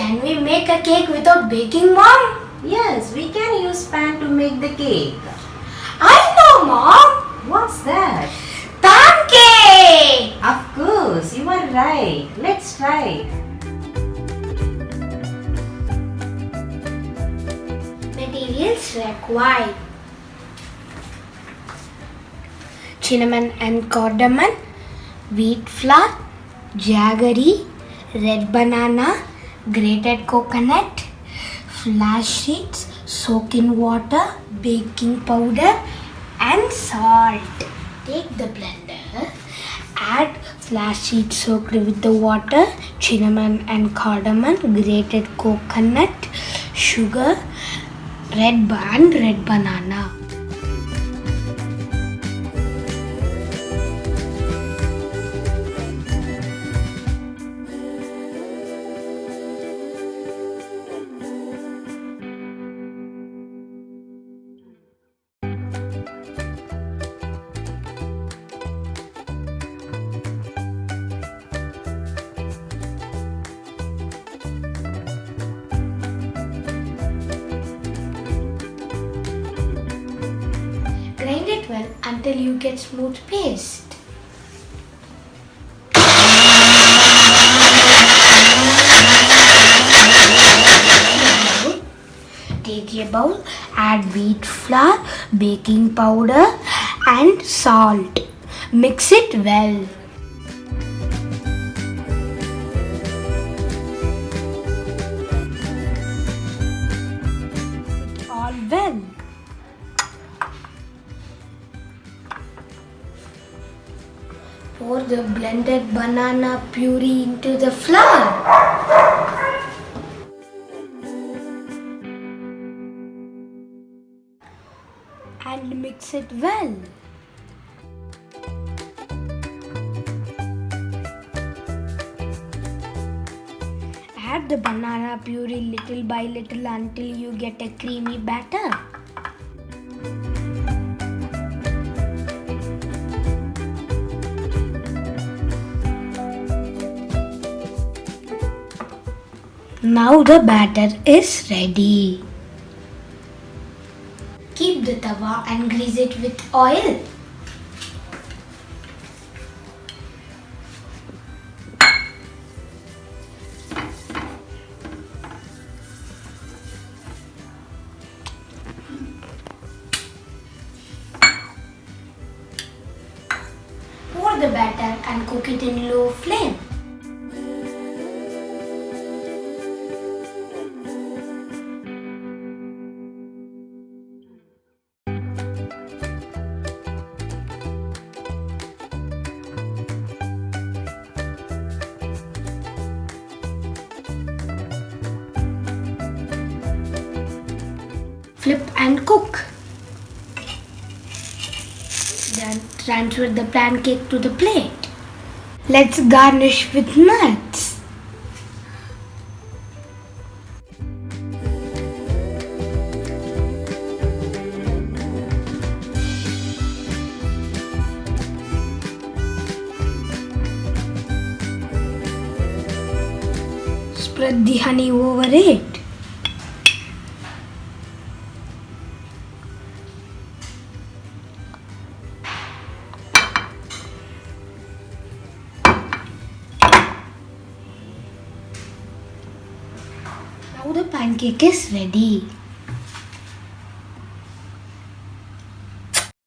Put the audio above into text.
Can we make a cake without baking, Mom? Yes, we can use pan to make the cake. I know, Mom. What's that? Pancake! Of course, you are right. Let's try. Materials required: cinnamon and cardamom, wheat flour, jaggery, red banana, grated coconut, flax seeds, soak in water, baking powder and salt. Take the blender, add flax seeds soaked with the water, cinnamon and cardamom, grated coconut, sugar, red banana. Grind it well until you get smooth paste. Take a bowl, add wheat flour, baking powder and salt. Mix it well. Mix it all well. Pour the blended banana puree into the flour. And mix it well. Add the banana puree little by little until you get a creamy batter. Now the batter is ready. Keep the tawa and grease it with oil. Pour the batter and cook it in low flame. Flip and cook. Then transfer the pancake to the plate. Let's garnish with nuts. Spread the honey over it. Now the pancake is ready.